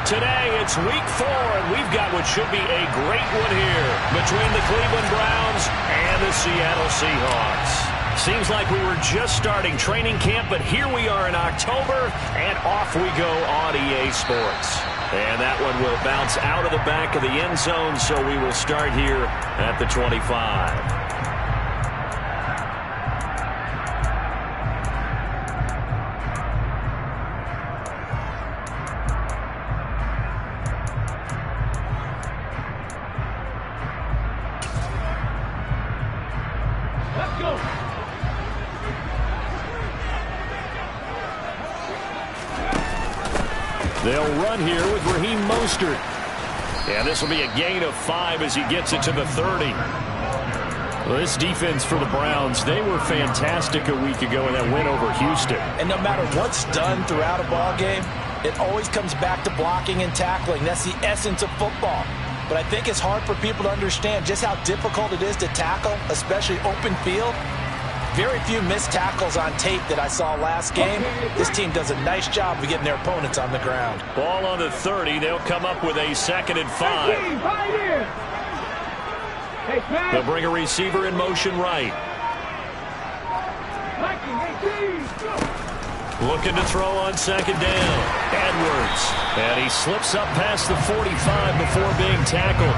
Today, it's week 4, and we've got what should be a great one here between the Cleveland Browns and the Seattle Seahawks. Seems like we were just starting training camp, but here we are in October, and off we go on EA Sports. And that one will bounce out of the back of the end zone, so we will start here at the 25. They'll run here with Raheem Mostert. And this will be a gain of 5 as he gets it to the 30. Well, this defense for the Browns, they were fantastic a week ago in that win over Houston. And no matter what's done throughout a ball game, it always comes back to blocking and tackling. That's the essence of football. But I think it's hard for people to understand just how difficult it is to tackle, especially open field. Very few missed tackles on tape that I saw last game. This team does a nice job of getting their opponents on the ground. Ball on the 30. They'll come up with a 2nd and 5. They'll bring a receiver in motion right. Looking to throw on 2nd down. Edwards. And he slips up past the 45 before being tackled.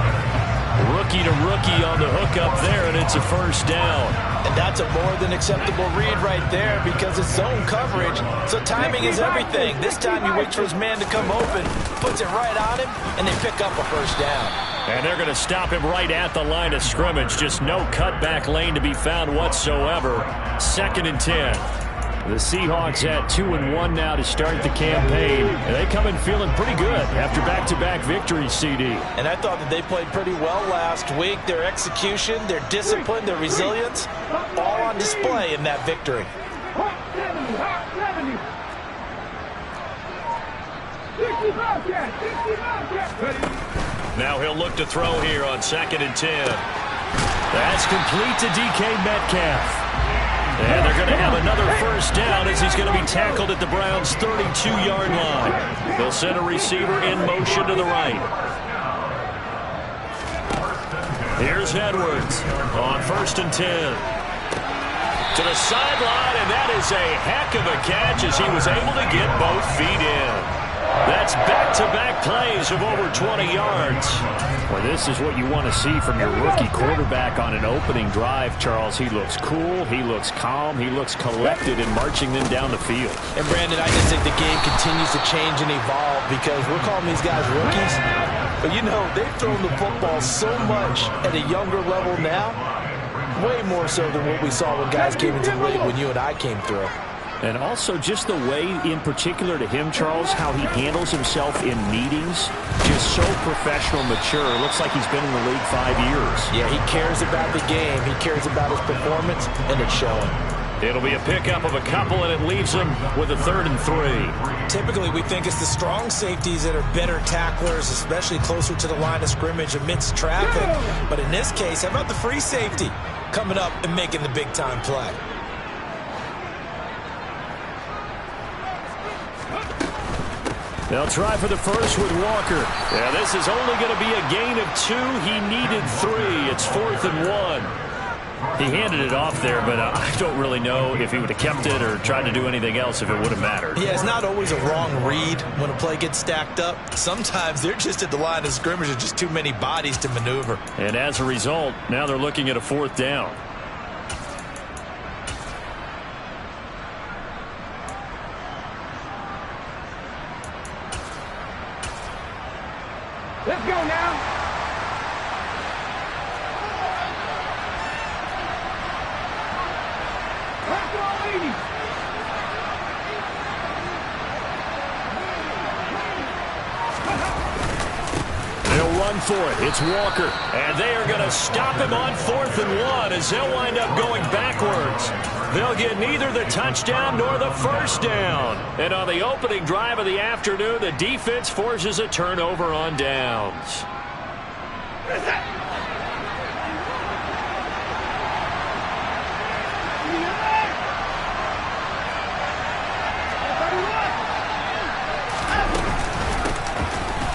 Rookie to rookie on the hookup there, and it's a 1st down. And that's a more than acceptable read right there because it's zone coverage, so timing is everything. This time he waits for his man to come open, puts it right on him, and they pick up a 1st down. And they're going to stop him right at the line of scrimmage. Just no cutback lane to be found whatsoever. 2nd and 10. The Seahawks at 2-1 now to start the campaign. And they come in feeling pretty good after back-to-back victories, CD. And I thought that they played pretty well last week. Their execution, their discipline, their resilience, all on display in that victory. Now he'll look to throw here on 2nd and 10. That's complete to DK Metcalf. And they're going to have another 1st down as he's going to be tackled at the Browns' 32-yard line. They'll send a receiver in motion to the right. Here's Edwards on 1st and 10. To the sideline, and that is a heck of a catch as he was able to get both feet in. That's back-to-back plays of over 20 yards. Well, this is what you want to see from your rookie quarterback on an opening drive, Charles. He looks cool, he looks calm, he looks collected in marching them down the field. And, Brandon, I just think the game continues to change and evolve because we're calling these guys rookies. But, you know, they've thrown the football so much at a younger level now, way more so than what we saw when guys came into the league when you and I came through. And also just the way, in particular to him, Charles, how he handles himself in meetings. Just so professional, mature. Looks like he's been in the league 5 years. Yeah, he cares about the game. He cares about his performance, and it's showing. It'll be a pickup of a couple, and it leaves him with a 3rd and 3. Typically, we think it's the strong safeties that are better tacklers, especially closer to the line of scrimmage amidst traffic. But in this case, how about the free safety coming up and making the big-time play? They'll try for the 1st with Walker. Yeah, this is only going to be a gain of 2. He needed 3. It's 4th and 1. He handed it off there, but I don't really know if he would have kept it or tried to do anything else if it would have mattered. Yeah, it's not always a wrong read when a play gets stacked up. Sometimes they're just at the line of scrimmage with just too many bodies to maneuver. And as a result, now they're looking at a 4th down. Let's go now. Let's go, ladies. They'll run for it. It's Walker. And they are going to stop him on 4th and 1 as they'll wind up going backwards. They'll get neither the touchdown nor the 1st down. And on the opening drive of the afternoon, the defense forces a turnover on downs.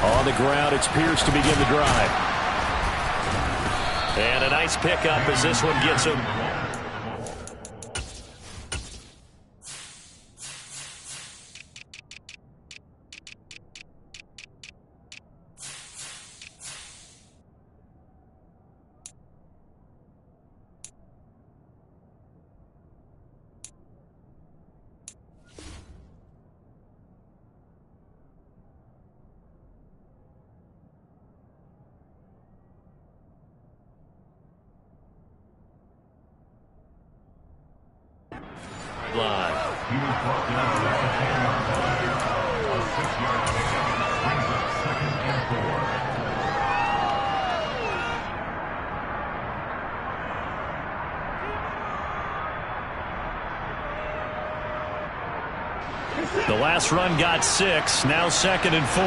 On the ground, it's Pierce to begin the drive. And a nice pickup as this one gets him. Line. He was brought down at the 10-yard line. A 6-yard pickup brings up 2nd and 4. The last run got 6. Now 2nd and 4.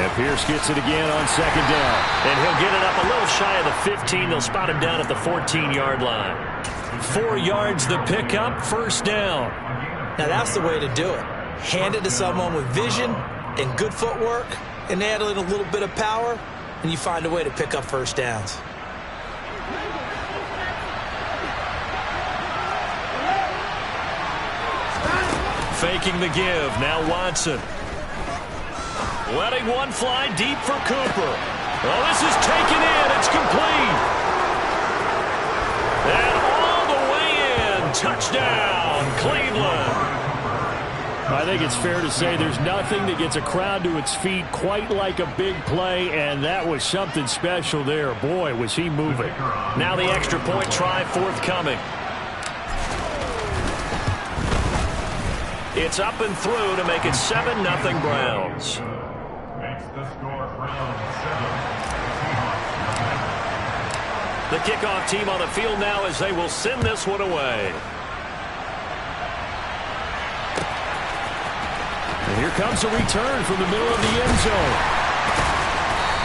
And Pierce gets it again on 2nd down. And he'll get it up a little shy of the 15. They'll spot him down at the 14-yard line. 4 yards the pickup, 1st down. Now that's the way to do it. Hand it to someone with vision and good footwork and add in a little bit of power, and you find a way to pick up 1st downs. Faking the give. Now Watson. Letting one fly deep for Cooper. Oh, this is taken in. It's complete. And all the way in. Touchdown, Cleveland. I think it's fair to say there's nothing that gets a crowd to its feet quite like a big play, and that was something special there. Boy, was he moving. Now the extra point try forthcoming. It's up and through to make it 7-0 Browns. Makes the score Browns 7. The kickoff team on the field now as they will send this one away. And here comes a return from the middle of the end zone.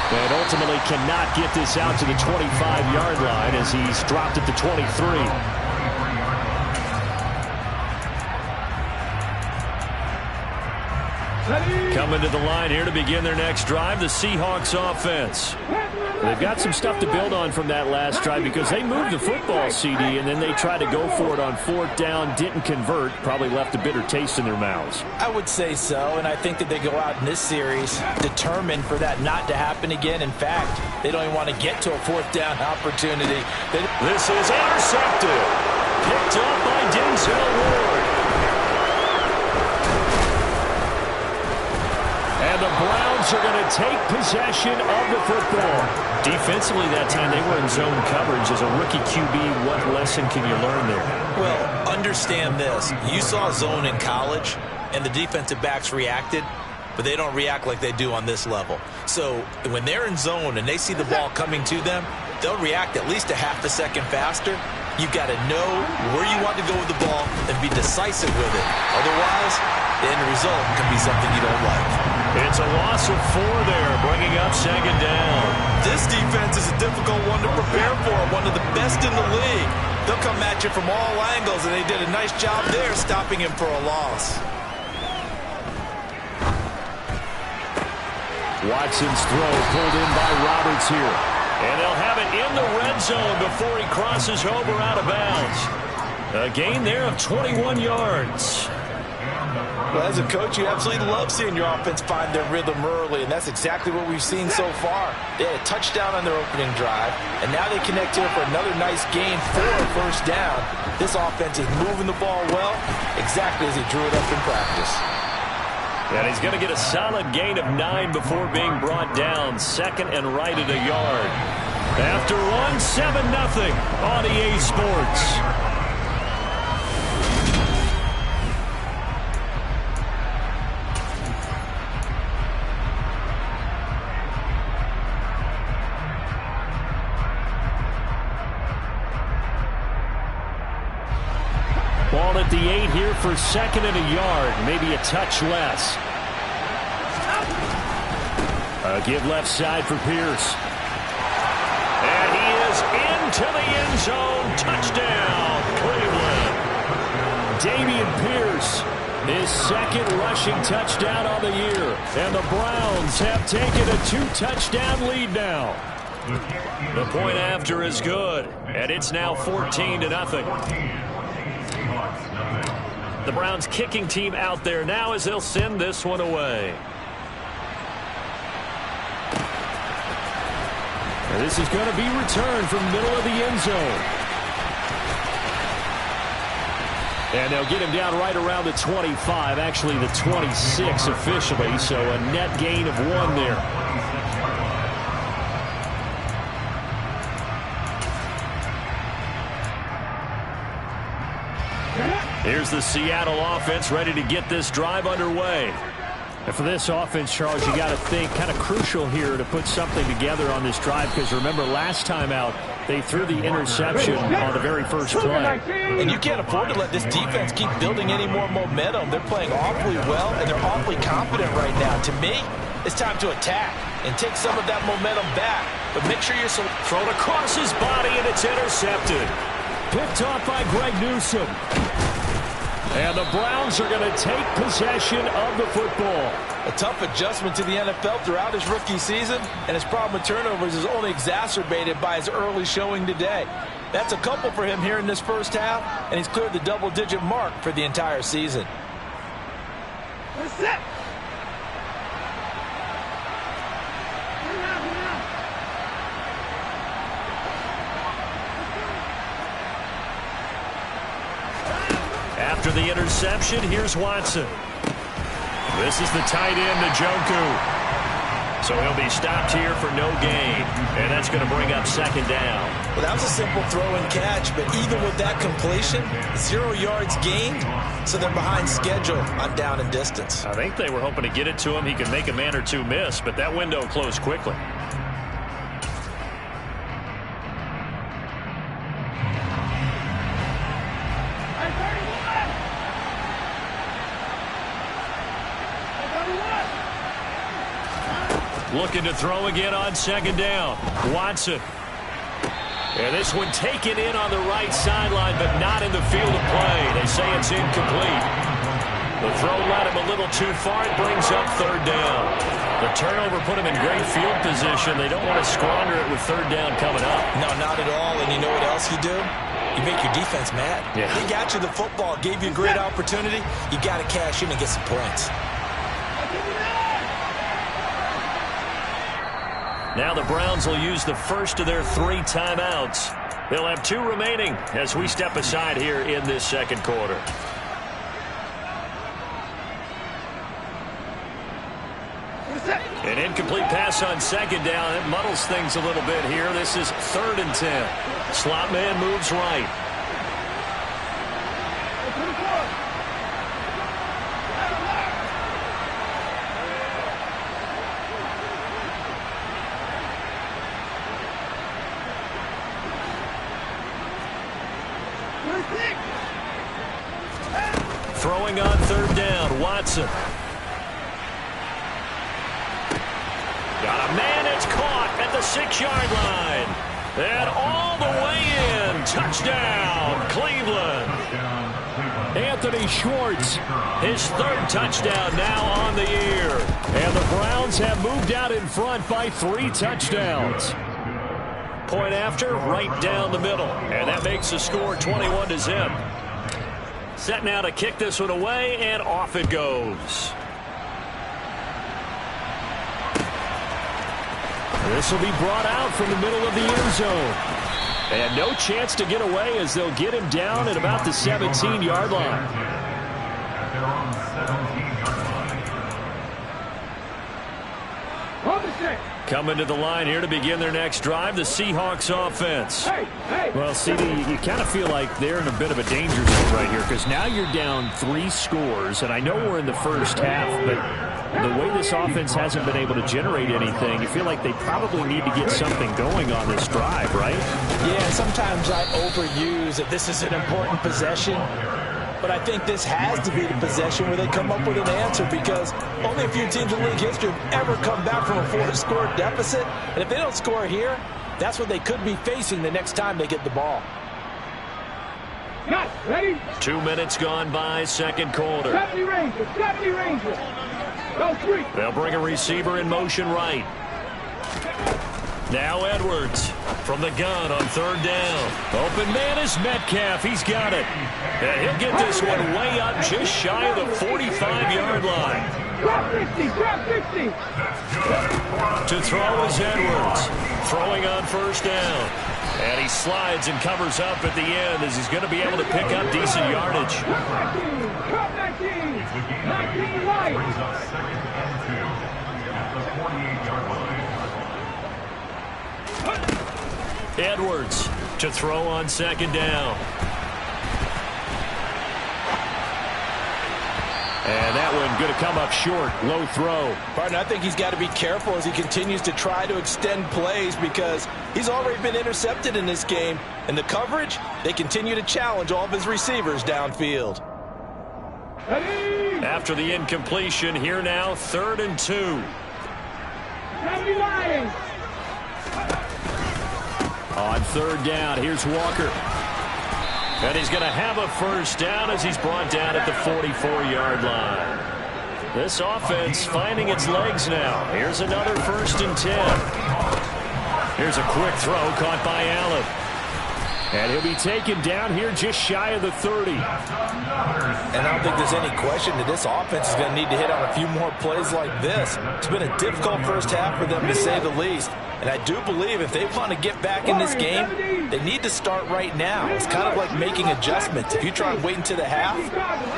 And ultimately cannot get this out to the 25-yard line as he's dropped at the 23. Coming to the line here to begin their next drive, the Seahawks offense. They've got some stuff to build on from that last drive because they moved the football, CD, and then they tried to go for it on 4th down, didn't convert, probably left a bitter taste in their mouths. I would say so, and I think that they go out in this series determined for that not to happen again. In fact, they don't even want to get to a 4th down opportunity. This is intercepted. Picked up by Denzel Ward. And the Browns are going to take possession of the football. Defensively that time, they were in zone coverage. As a rookie QB, what lesson can you learn there? Well, understand this. You saw zone in college, and the defensive backs reacted, but they don't react like they do on this level. So when they're in zone and they see the ball coming to them, they'll react at least a half a second faster. You've got to know where you want to go with the ball and be decisive with it. Otherwise, the end result can be something you don't like. It's a loss of 4 there, bringing up 2nd down. This defense is a difficult one to prepare for, one of the best in the league. They'll come at you from all angles, and they did a nice job there stopping him for a loss. Watson's throw pulled in by Roberts here. And they'll have it in the red zone before he crosses over out of bounds. A gain there of 21 yards. Well, as a coach, you absolutely love seeing your offense find their rhythm early, and that's exactly what we've seen so far. They had a touchdown on their opening drive, and now they connect here for another nice gain for a 1st down. This offense is moving the ball well, exactly as he drew it up in practice. And he's going to get a solid gain of 9 before being brought down. 2nd and right at a yard. After one, 7-0 on EA Sports. Ball at the 8 here for 2nd and a yard, maybe a touch less. A give left side for Pierce. And he is into the end zone. Touchdown, Cleveland. Dameon Pierce His second rushing touchdown on the year. And the Browns have taken a 2-touchdown lead now. The point after is good. And it's now 14-0. The Browns kicking team out there now as they'll send this one away. And this is going to be returned from the middle of the end zone. And they'll get him down right around the 25, actually the 26 officially, so a net gain of 1 there. Here's the Seattle offense ready to get this drive underway. And for this offense, Charles, you got to think kind of crucial here to put something together on this drive, because remember last time out they threw the interception on the very first play. And you can't afford to let this defense keep building any more momentum. They're playing awfully well, and they're awfully confident right now. To me, it's time to attack and take some of that momentum back. But make sure you're thrown across his body, and it's intercepted. Picked off by Greg Newsome. And the Browns are going to take possession of the football. A tough adjustment to the NFL throughout his rookie season, and his problem with turnovers is only exacerbated by his early showing today. That's a couple for him here in this first half, and he's cleared the double-digit mark for the entire season. That's it. After the interception, here's Watson. This is the tight end, Njoku. So he'll be stopped here for no gain. And that's going to bring up second down. Well, that was a simple throw and catch, but even with that completion, 0 yards gained, so they're behind schedule on down and distance. I think they were hoping to get it to him. He could make a man or two miss, but that window closed quickly. Looking to throw again on second down. Watson. And this one taken in on the right sideline, but not in the field of play. They say it's incomplete. The throw led him a little too far. It brings up third down. The turnover put him in great field position. They don't want to squander it with third down coming up. No, not at all. And you know what else you do? You make your defense mad. Yeah. They got you the football, gave you a great opportunity. You got to cash in and get some points. Now the Browns will use the first of their 3 timeouts. They'll have 2 remaining as we step aside here in this second quarter. An incomplete pass on second down. It muddles things a little bit here. This is 3rd and 10. Slot man moves right. Throwing on third down, Watson. Got a man, it's caught at the 6-yard line. And all the way in. Touchdown, Cleveland. Anthony Schwartz, his 3rd touchdown now on the year. And the Browns have moved out in front by 3 touchdowns. Point after, right down the middle. And that makes the score 21-0. Set now to kick this one away, and off it goes. This will be brought out from the middle of the end zone. And no chance to get away as they'll get him down at about the 17-yard line. Coming to the line here to begin their next drive, the Seahawks offense. Well, CD, you kind of feel like they're in a bit of a danger zone right here, because now you're down 3 scores, and I know we're in the first half, but the way this offense hasn't been able to generate anything, you feel like they probably need to get something going on this drive, right? Yeah, sometimes I overuse that this is an important possession. But I think this has to be the possession where they come up with an answer, because only a few teams in league history have ever come back from a 4-score deficit. And if they don't score here, that's what they could be facing the next time they get the ball. Got it. Ready? 2 minutes gone by, second quarter. 70 Rangers. 70 Rangers. Go 3. They'll bring a receiver in motion right. Now Edwards from the gun on third down. Open man is Metcalf. He's got it. And he'll get this one way up just shy of the 45-yard line. Drop 50. Drop 50. To throw is Edwards. Throwing on first down. And he slides and covers up at the end as he's going to be able to pick up decent yardage. Drop 19. 19 light. Brings up 2nd and 2 at the 48-yard line. Edwards to throw on second down. And that one going to come up short. Low throw. Partner, I think he's got to be careful as he continues to try to extend plays because he's already been intercepted in this game. And the coverage, they continue to challenge all of his receivers downfield. Ready? After the incompletion, here now, 3rd and 2. 70 Lions. On third down, here's Walker. And he's going to have a first down as he's brought down at the 44-yard line. This offense finding its legs now. Here's another 1st and 10. Here's a quick throw caught by Allen. And he'll be taken down here just shy of the 30. And I don't think there's any question that this offense is going to need to hit on a few more plays like this. It's been a difficult first half for them, to say the least. And I do believe if they want to get back in this game, they need to start right now. It's kind of like making adjustments. If you try and wait until the half,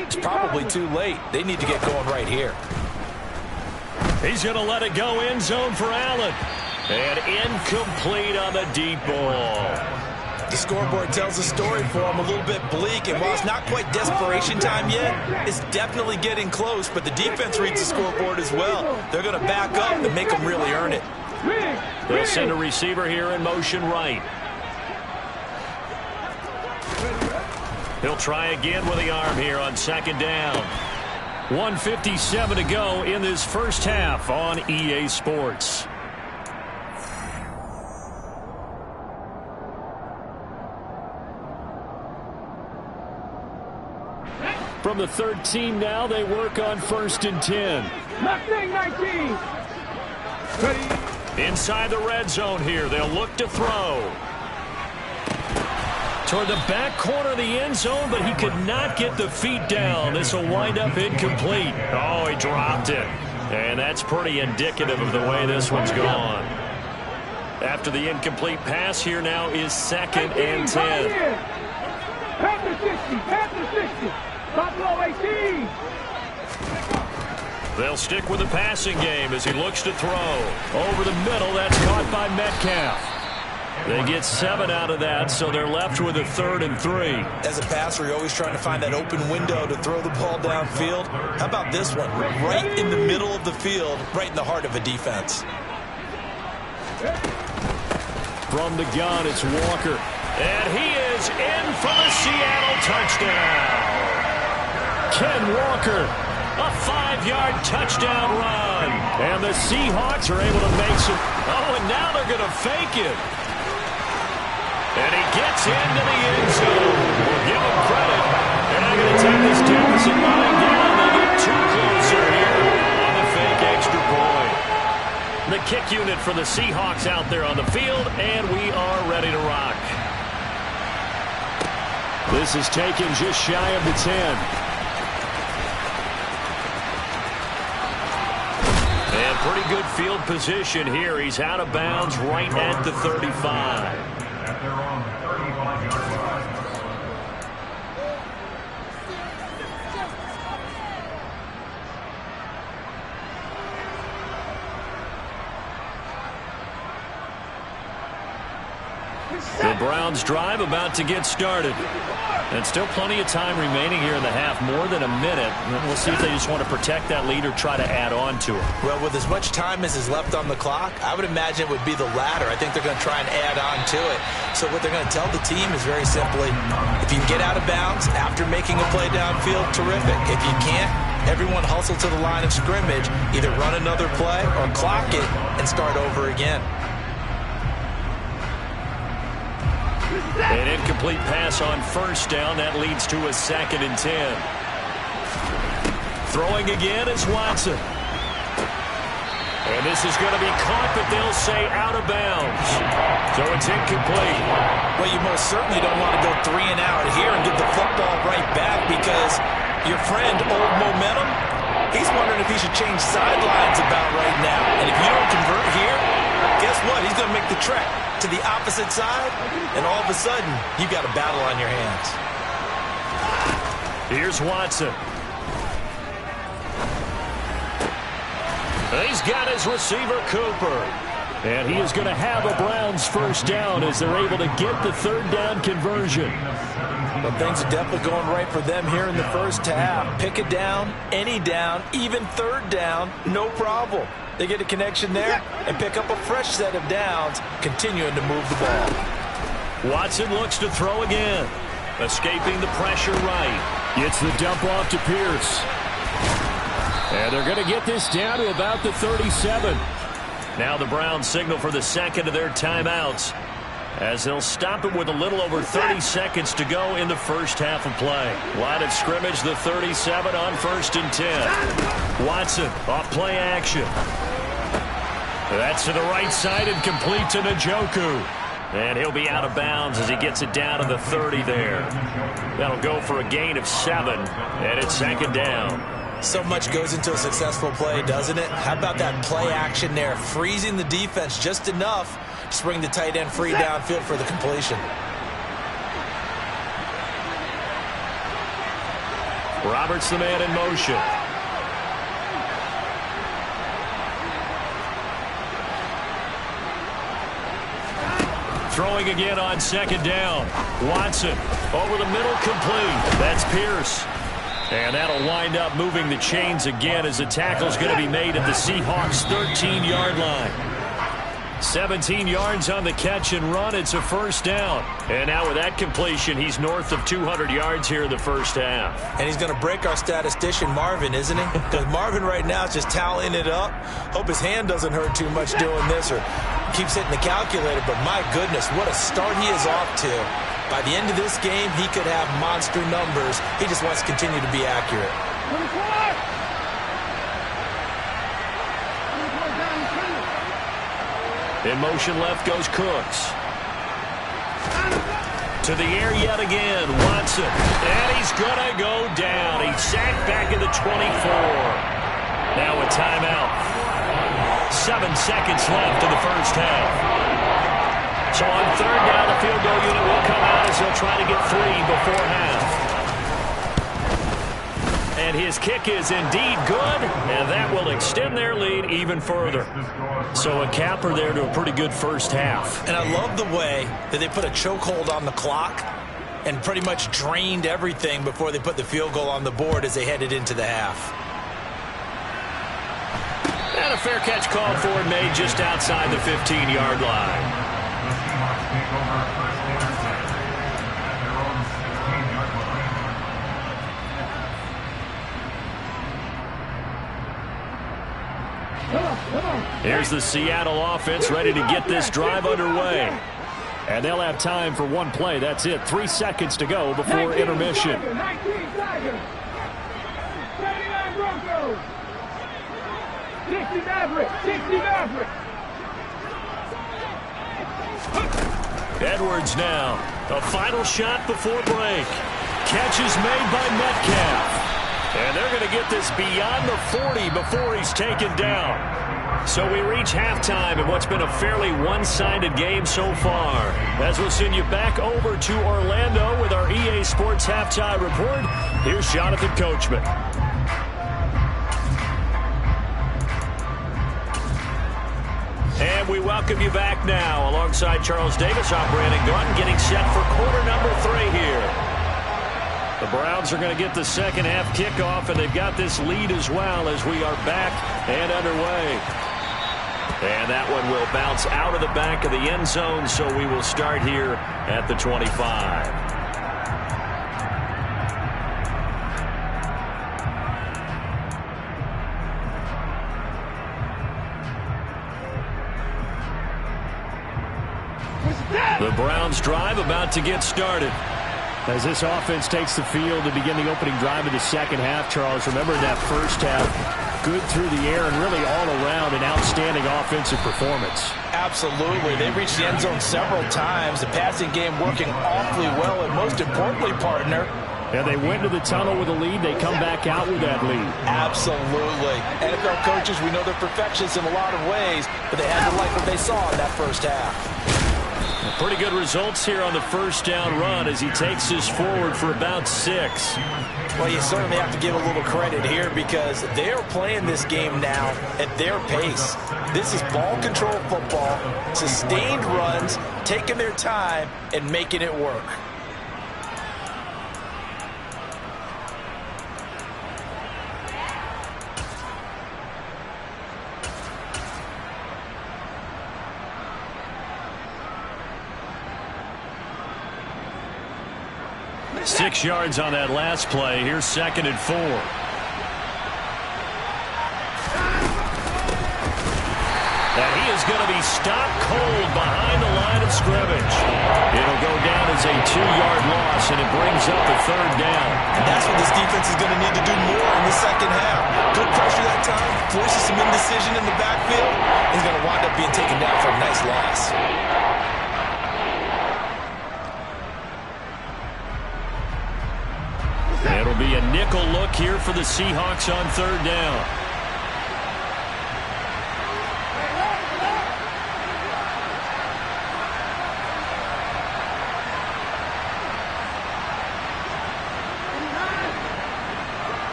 it's probably too late. They need to get going right here. He's going to let it go end zone for Allen. And incomplete on the deep ball. The scoreboard tells the story for him, a little bit bleak, and while it's not quite desperation time yet, it's definitely getting close, but the defense reads the scoreboard as well. They're going to back up and make them really earn it. They'll send a receiver here in motion right. He'll try again with the arm here on second down. 1:57 to go in this first half on EA Sports. From the 13 now, they work on 1st and 10. Mustang 19. Ready? Inside the red zone here, they'll look to throw. Toward the back corner of the end zone, but he could not get the feet down. This will wind up incomplete. Oh, he dropped it. And that's pretty indicative of the way this one's gone. After the incomplete pass, here now is 2nd and 10. Panther 60. Panther 60. Buffalo 18. They'll stick with the passing game as he looks to throw. Over the middle, that's caught by Metcalf. They get 7 out of that, so they're left with a 3rd and 3. As a passer, you're always trying to find that open window to throw the ball downfield. How about this one? Right in the middle of the field, right in the heart of a defense. From the gun, it's Walker. And he is in for the Seattle touchdown. Ken Walker, a 5-yard touchdown run. And the Seahawks are able to make some... Oh, and now they're going to fake it. And he gets into the end zone. We'll give him credit. They're not going to take this deficit line down. They get 2 closer here on the fake extra point. The kick unit for the Seahawks out there on the field, and we are ready to rock. This is taken just shy of the 10. And pretty good field position here. He's out of bounds right at the 35. At their own 35-yard line. The Browns drive about to get started. And still plenty of time remaining here in the half, more than a minute. We'll see if they just want to protect that lead or try to add on to it. Well, with as much time as is left on the clock, I would imagine it would be the latter. I think they're going to try and add on to it. So what they're going to tell the team is very simply, if you can get out of bounds after making a play downfield, terrific. If you can't, everyone hustle to the line of scrimmage, either run another play or clock it and start over again. An incomplete pass on first down. That leads to a 2nd and 10. Throwing again is Watson. And this is going to be caught, but they'll say out of bounds. So it's incomplete. Well, you most certainly don't want to go 3 and out here and get the football right back, because your friend, Old Momentum, he's wondering if he should change sidelines about right now. And if you don't convert here, guess what? He's going to make the trek to the opposite side, and all of a sudden, you've got a battle on your hands. Here's Watson. He's got his receiver, Cooper. And he is going to have a Browns first down as they're able to get the 3rd down conversion. Well, things are definitely going right for them here in the first half. Pick a down, any down, even 3rd down, no problem. They get a connection there and pick up a fresh set of downs, continuing to move the ball. Watson looks to throw again. Escaping the pressure right. Gets the dump off to Pierce. And they're going to get this down to about the 37. Now the Browns signal for the 2nd of their timeouts, as they'll stop it with a little over 30 seconds to go in the first half of play. Line of scrimmage, the 37 on 1st and 10. Watson off play action. That's to the right side and complete to Njoku. And he'll be out of bounds as he gets it down to the 30 there. That'll go for a gain of 7, and it's 2nd down. So much goes into a successful play, doesn't it? How about that play action there? Freezing the defense just enough to bring the tight end free downfield for the completion. Roberts the man in motion. Throwing again on 2nd down. Watson over the middle, complete. That's Pierce. And that'll wind up moving the chains again as the tackle's going to be made at the Seahawks' 13-yard line. 17 yards on the catch and run. It's a first down. And now with that completion, he's north of 200 yards here in the first half. And he's going to break our statistician, Marvin, isn't he? Because Marvin right now is just tallying it up. Hope his hand doesn't hurt too much doing this or keeps hitting the calculator. But my goodness, what a start he is off to. By the end of this game, he could have monster numbers. He just wants to continue to be accurate. In motion left goes Cooks. To the air yet again, Watson. And he's going to go down. He's sacked back at the 24. Now a timeout. 7 seconds left in the first half. So on 3rd down, the field goal unit will come out as they'll try to get 3 before half. And his kick is indeed good, and that will extend their lead even further. So a capper there to a pretty good first half. And I love the way that they put a chokehold on the clock and pretty much drained everything before they put the field goal on the board as they headed into the half. And a fair catch called for and made just outside the 15-yard line. Here's the Seattle offense ready to get this drive underway. And they'll have time for one play. That's it. 3 seconds to go before intermission. 19 Tigers. 79 Broncos. 60 Mavericks. 60 Mavericks. Edwards now. A final shot before break. Catch is made by Metcalf. And they're going to get this beyond the 40 before he's taken down. So we reach halftime in what's been a fairly one-sided game so far. As we'll send you back over to Orlando with our EA Sports Halftime Report, here's Jonathan Coachman. And we welcome you back now. Alongside Charles Davis, I'm Brandon Gunn, getting set for quarter number 3 here. The Browns are going to get the second half kickoff, and they've got this lead as well as we are back and underway. And that one will bounce out of the back of the end zone, so we will start here at the 25. The Browns drive about to get started. As this offense takes the field to begin the opening drive of the second half, Charles, remember in that first half, good through the air and really all around an outstanding offensive performance. Absolutely. They reached the end zone several times. The passing game working awfully well, and most importantly, partner, and they went to the tunnel with a lead. They come back out with that lead. Absolutely. NFL coaches, we know they're perfectionists in a lot of ways, but they had to like what they saw in that first half. Pretty good results here on the first down run as he takes us forward for about 6. Well, you certainly have to give a little credit here because they are playing this game now at their pace. This is ball control football, sustained runs, taking their time, and making it work. Six yards on that last play. Here's 2nd and 4. And he is going to be stopped cold behind the line of scrimmage. It'll go down as a 2-yard loss, and it brings up the 3rd down. And that's what this defense is going to need to do more in the second half. Good pressure that time, forces some indecision in the backfield. He's going to wind up being taken down for a nice loss. It'll be a nickel look here for the Seahawks on 3rd down.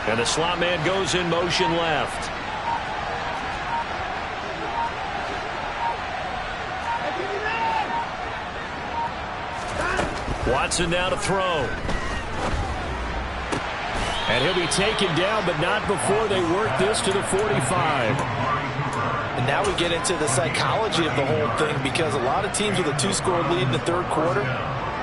And the slot man goes in motion left. Watson now to throw. And he'll be taken down, but not before they work this to the 45. And now we get into the psychology of the whole thing because a lot of teams with a 2-score lead in the 3rd quarter,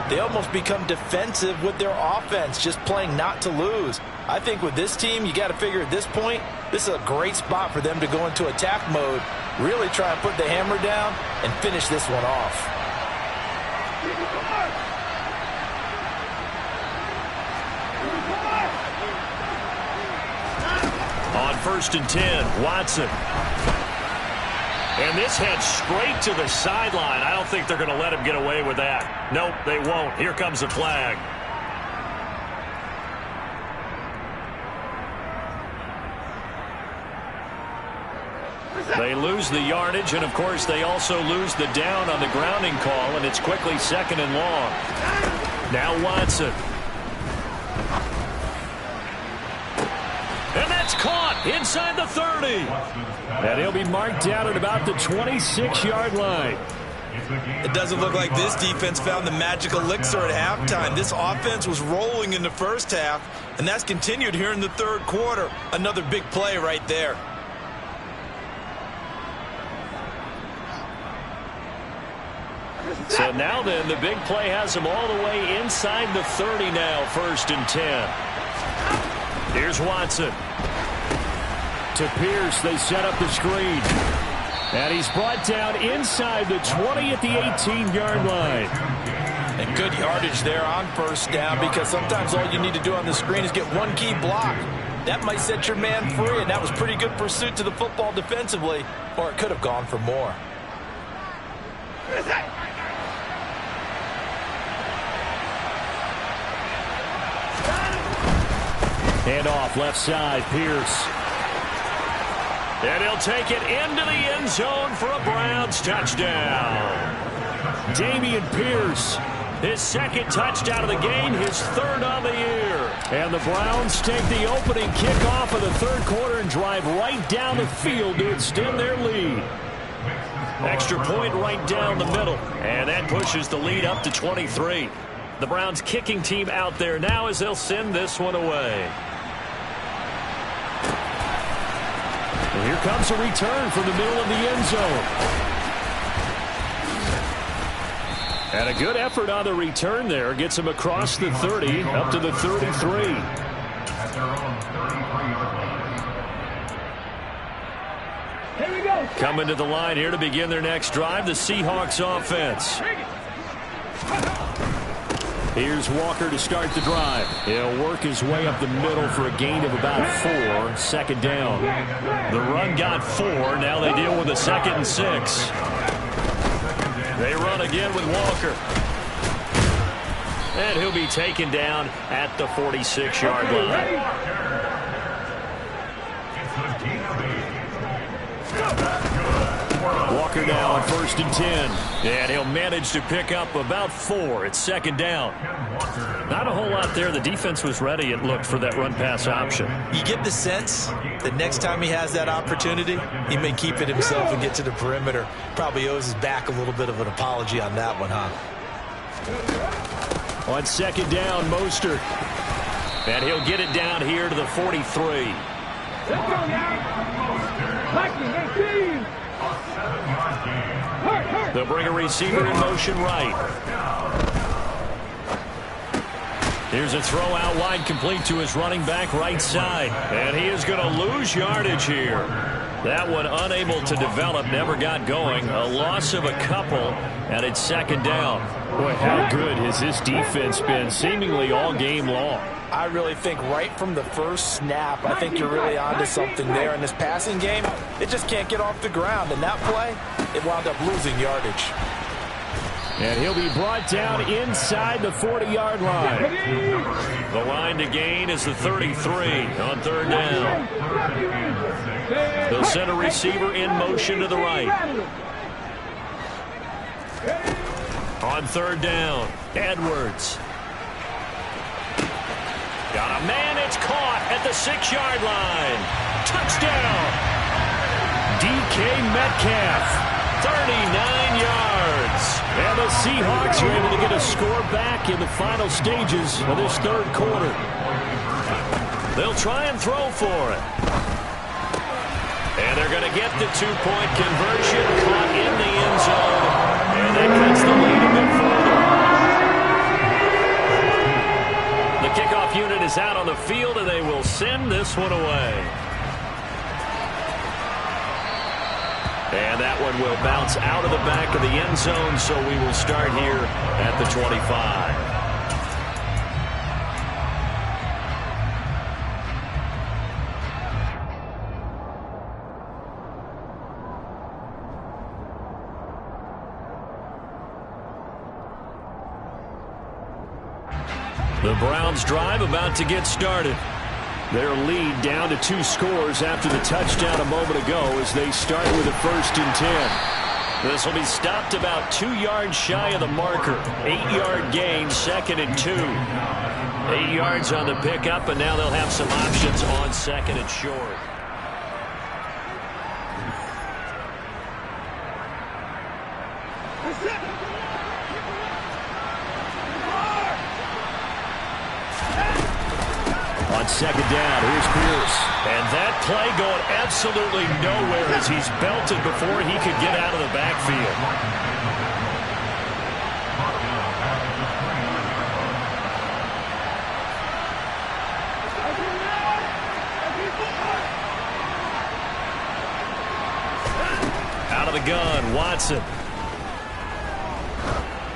they almost become defensive with their offense, just playing not to lose. I think with this team, you got to figure at this point, this is a great spot for them to go into attack mode, really try and put the hammer down and finish this one off. On 1st and 10, Watson. And this heads straight to the sideline. I don't think they're going to let him get away with that. Nope, they won't. Here comes the flag. They lose the yardage, and of course they also lose the down on the grounding call, and it's quickly 2nd and long. Now Watson. And that's caught inside the 30. And he'll be marked down at about the 26-yard line. It doesn't look like this defense found the magical elixir at halftime. This offense was rolling in the first half, and that's continued here in the 3rd quarter. Another big play right there. So now then, the big play has them all the way inside the 30 now, 1st and 10. Here's Watson. To Pierce, they set up the screen. And he's brought down inside the 20 at the 18-yard line. And good yardage there on 1st down because sometimes all you need to do on the screen is get one key block. That might set your man free, and that was pretty good pursuit to the football defensively, or it could have gone for more. Hand off left side, Pierce. And he'll take it into the end zone for a Browns touchdown. Dameon Pierce. His 2nd touchdown of the game, his 3rd on the year. And the Browns take the opening kickoff of the 3rd quarter and drive right down the field to extend their lead. Extra point right down the middle. And that pushes the lead up to 23. The Browns kicking team out there now as they'll send this one away. And here comes a return from the middle of the end zone. And a good effort on the return there. Gets him across the 30, up to the 33. At their own 33-yard line. Here we go. Coming to the line here to begin their next drive, the Seahawks offense. Here's Walker to start the drive. He'll work his way up the middle for a gain of about 4. Second down. The run got 4. Now they deal with a 2nd and 6. They run again with Walker. And he'll be taken down at the 46-yard line. Walker now on 1st and 10. And he'll manage to pick up about 4. It's 2nd down. Not a whole lot there. The defense was ready, it looked, for that run-pass option. You get the sense that next time he has that opportunity, he may keep it himself and get to the perimeter. Probably owes his back a little bit of an apology on that one, huh? On 2nd down, Mostert. And he'll get it down here to the 43. Let's go now. Mikey, 18. They'll bring a receiver in motion right. Here's a throw out wide, complete to his running back right side. And he is going to lose yardage here. That one unable to develop, never got going. A loss of a couple, and it's 2nd down. Boy, how good has this defense been seemingly all game long? I really think right from the first snap, I think you're really onto something there. In this passing game, it just can't get off the ground. And that play, it wound up losing yardage. And he'll be brought down inside the 40-yard line. The line to gain is the 33 on 3rd down. They'll send a receiver in motion to the right. On 3rd down, Edwards. Got a man, it's caught at the 6-yard line. Touchdown! DK Metcalf, 39 yards. And the Seahawks are able to get a score back in the final stages of this 3rd quarter. They'll try and throw for it. And they're going to get the 2-point conversion, caught in the end zone. And that cuts the lead a bit further. The kickoff unit is out on the field, and they will send this one away. And that one will bounce out of the back of the end zone, so we will start here at the 25. The Browns drive about to get started. Their lead down to 2 scores after the touchdown a moment ago as they start with a 1st and 10. This will be stopped about 2 yards shy of the marker. 8-yard gain, 2nd and 2. 8 yards on the pickup, and now they'll have some options on 2nd and short. On 2nd down, here's Pierce. And that play going absolutely nowhere as he's belted before he could get out of the backfield. Out of the gun, Watson.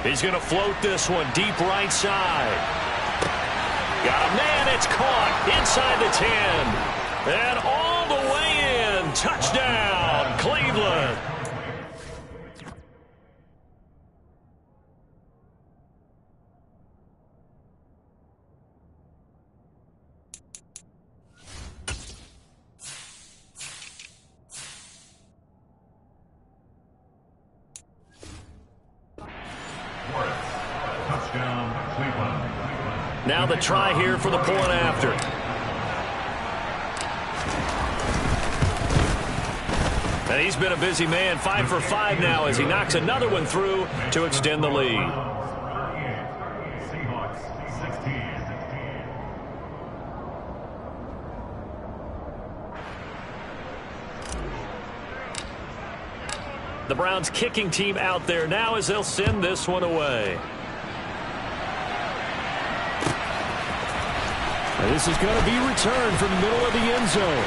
He's going to float this one deep right side. Got a man, it's caught inside the 10. And all the way in. Touchdown, Cleveland. Touchdown, Cleveland. Now the try here for the point after. And he's been a busy man, 5 for 5 now as he knocks another one through to extend the lead. Seahawks 16. The Browns kicking team out there now as they'll send this one away. And this is going to be returned from the middle of the end zone.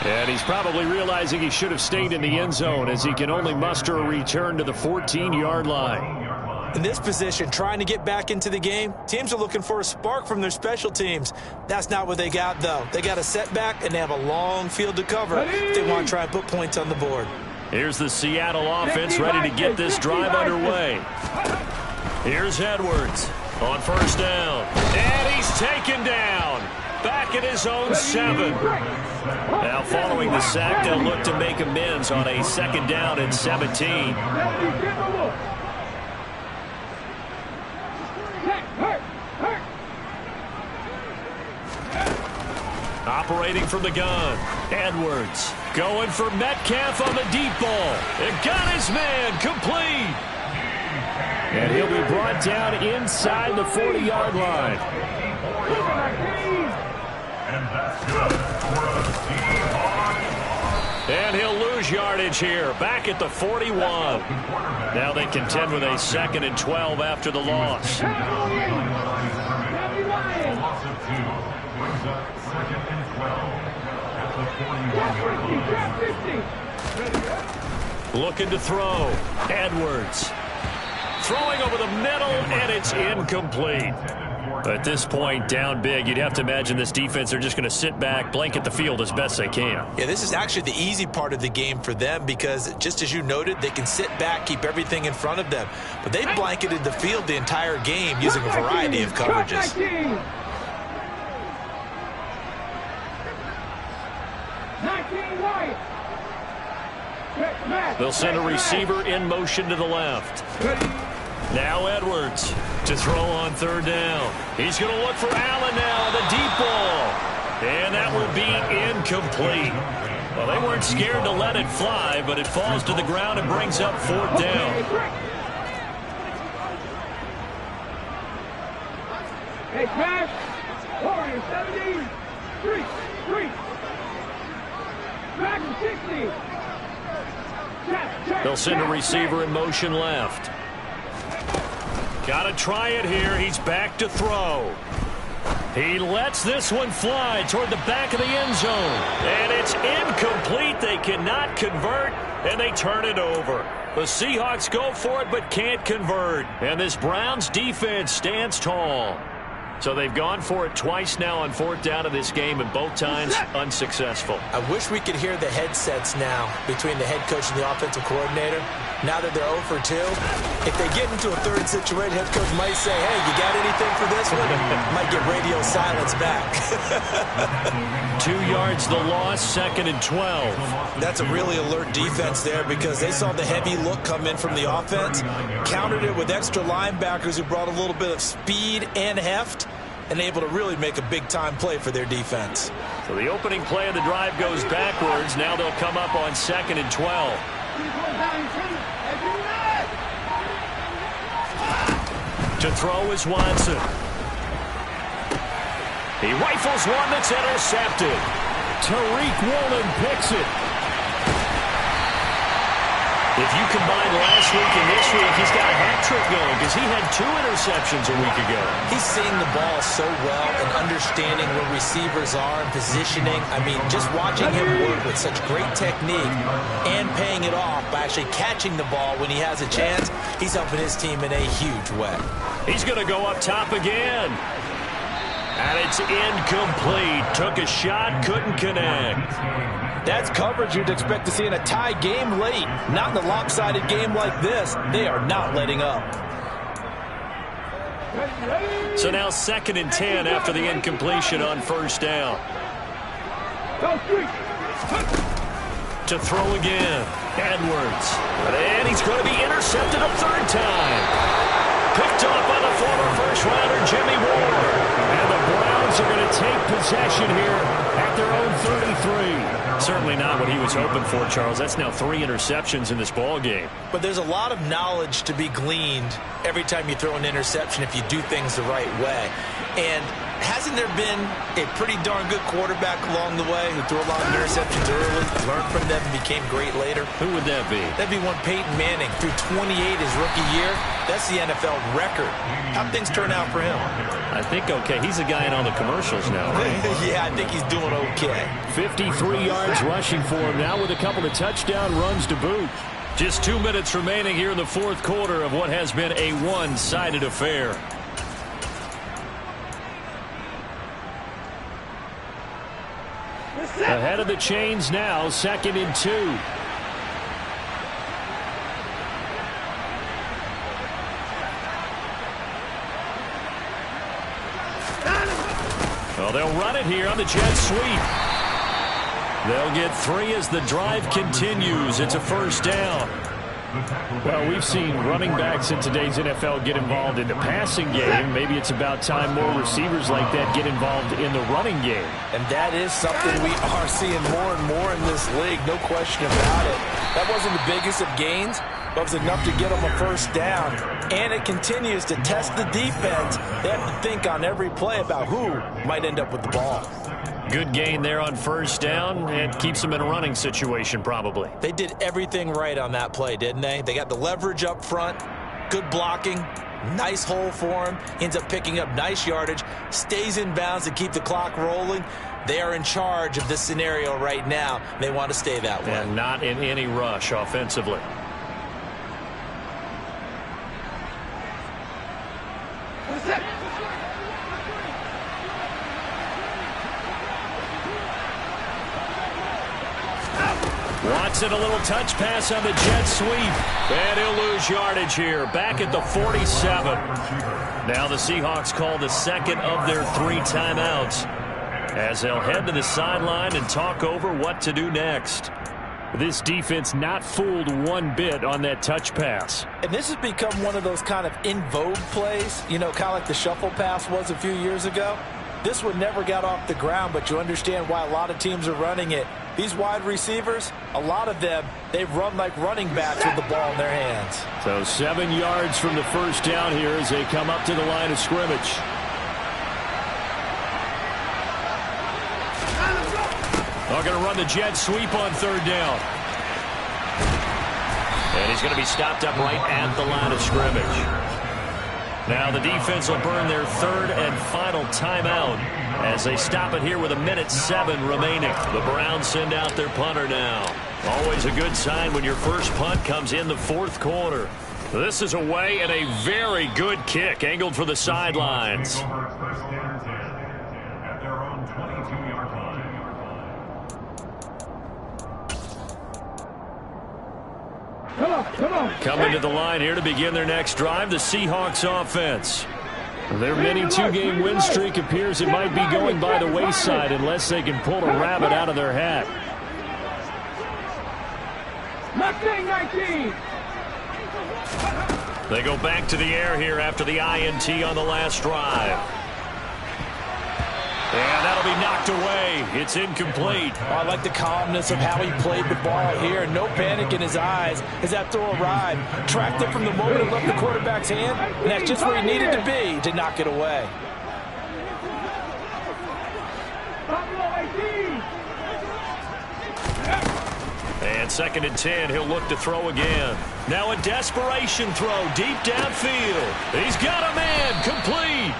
And he's probably realizing he should have stayed in the end zone as he can only muster a return to the 14-yard line. In this position, trying to get back into the game, teams are looking for a spark from their special teams. That's not what they got, though. They got a setback, and they have a long field to cover if they want to try and put points on the board. Here's the Seattle offense ready to get this drive underway. Here's Edwards on first down. And he's taken down. Back at his own 7. Now following the sack, they'll look to make amends on a second down and 17. Operating from the gun, Edwards going for Metcalf on the deep ball. It got his man complete. And he'll be brought down inside the 40-yard line. And he'll lose yardage here, back at the 41. Now they contend with a 2nd and 12 after the loss. Looking to throw. Edwards. Throwing over the middle, and it's incomplete. At this point, down big, you'd have to imagine this defense are just going to sit back, blanket the field as best they can. Yeah, this is actually the easy part of the game for them because, just as you noted, they can sit back, keep everything in front of them. But they blanketed the field the entire game using a variety of coverages. They'll send a receiver in motion to the left. Now Edwards to throw on third down. He's going to look for Allen now, the deep ball. And that will be incomplete. Well, they weren't scared to let it fly, but it falls to the ground and brings up fourth down. Hey, pass. Warrior 70. 3. Back to 60. They'll send a receiver in motion left. Got to try it here. He's back to throw. He lets this one fly toward the back of the end zone. And it's incomplete. They cannot convert, and they turn it over. The Seahawks go for it but can't convert. And this Browns defense stands tall. So they've gone for it twice now on fourth down of this game, and both times unsuccessful. I wish we could hear the headsets now between the head coach and the offensive coordinator. Now that they're 0 for 2, if they get into a third situation, head coach might say, hey, you got anything for this one? Might get radio silence back. 2 yards the loss, 2nd and 12. That's a really alert defense there because they saw the heavy look come in from the offense, countered it with extra linebackers who brought a little bit of speed and heft, and able to really make a big-time play for their defense. So the opening play of the drive goes backwards. Now they'll come up on 2nd and 12. To throw is Watson. He rifles one that's intercepted. Tariq Woolen picks it. If you combine last week and this week, he's got a hat trick going because he had 2 interceptions a week ago. He's seeing the ball so well and understanding where receivers are and positioning. I mean, just watching him work with such great technique and paying it off by actually catching the ball when he has a chance, he's helping his team in a huge way. He's going to go up top again. And it's incomplete. Took a shot, couldn't connect. That's coverage you'd expect to see in a tie game late. Not in a lopsided game like this. They are not letting up. So now 2nd and 10 after the incompletion on first down. To throw again. Edwards. And he's going to be intercepted a 3rd time. Picked off by the former first-rounder Jimmy Ward. And the Browns are going to take possession here at their own 33. Certainly not what he was hoping for, Charles. That's now 3 interceptions in this ball game. But there's a lot of knowledge to be gleaned every time you throw an interception if you do things the right way. And hasn't there been a pretty darn good quarterback along the way who threw a lot of interceptions early, learned from them, and became great later? Who would that be? That'd be one Peyton Manning. Threw 28 his rookie year. That's the NFL record. How'd things turn out for him? I think okay. He's a guy in all the commercials now, right? Yeah, I think he's doing okay. 53 yards rushing for him now with a couple of touchdown runs to boot. Just 2 minutes remaining here in the fourth quarter of what has been a one-sided affair. Ahead of the chains now, 2nd and 2. Well, they'll run it here on the jet sweep. They'll get 3 as the drive continues. It's a first down. Well, we've seen running backs in today's NFL get involved in the passing game. Maybe it's about time more receivers like that get involved in the running game. And that is something we are seeing more and more in this league, no question about it. That wasn't the biggest of gains, but it was enough to get them a first down. And it continues to test the defense. They have to think on every play about who might end up with the ball. Good gain there on first down, and keeps them in a running situation probably. They did everything right on that play, didn't they? They got the leverage up front, good blocking, nice hole for him, ends up picking up nice yardage, stays in bounds to keep the clock rolling. They are in charge of this scenario right now. They want to stay that way. And not in any rush offensively. Watson, a little touch pass on the jet sweep. And he'll lose yardage here. Back at the 47. Now the Seahawks call the second of their 3 timeouts as they'll head to the sideline and talk over what to do next. This defense not fooled one bit on that touch pass. And this has become one of those kind of in vogue plays, you know, kind of like the shuffle pass was a few years ago. This one never got off the ground, but you understand why a lot of teams are running it. These wide receivers, a lot of them, they run like running backs with the ball in their hands. So 7 yards from the first down here as they come up to the line of scrimmage. They're going to run the jet sweep on third down. And he's going to be stopped up right at the line of scrimmage. Now the defense will burn their 3rd and final timeout as they stop it here with 1:07 remaining. The Browns send out their punter now. Always a good sign when your first punt comes in the fourth quarter. This is away and a very good kick angled for the sidelines. At their own 22-yard line. Come on. Coming to the line here to begin their next drive, the Seahawks offense. Their mini 2-game win streak appears it might be going by the wayside unless they can pull a rabbit out of their hat. Mustang 19. They go back to the air here after the INT on the last drive. And that'll be knocked away. It's incomplete. Oh, I like the calmness of how he played the ball here. No panic in his eyes as that throw arrived. Tracked it from the moment it left the quarterback's hand, and that's just where he needed to be to knock it away. And 2nd and 10, he'll look to throw again. Now a desperation throw deep downfield. He's got a man, complete.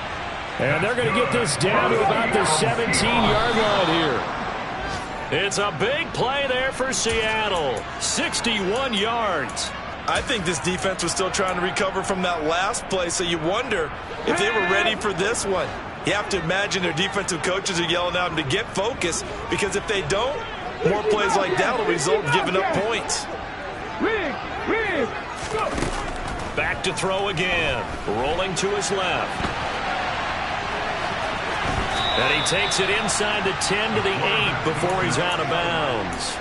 And they're going to get this down to about the 17-yard line here. It's a big play there for Seattle. 61 yards. I think this defense was still trying to recover from that last play, so you wonder if they were ready for this one. You have to imagine their defensive coaches are yelling at them to get focused, because if they don't, more plays like that will result in giving up points. Back to throw again. Rolling to his left. And he takes it inside the 10 to the 8 before he's out of bounds.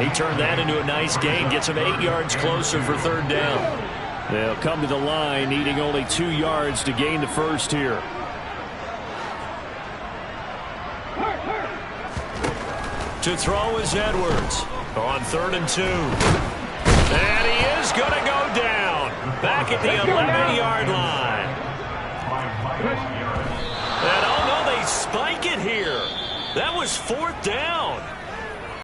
He turned that into a nice gain, gets him 8 yards closer for third down. They'll come to the line, needing only 2 yards to gain the first here. To throw is Edwards on 3rd and 2. And he is going to go down. Back at the 11-yard line. And oh no, they spike it here. That was 4th down.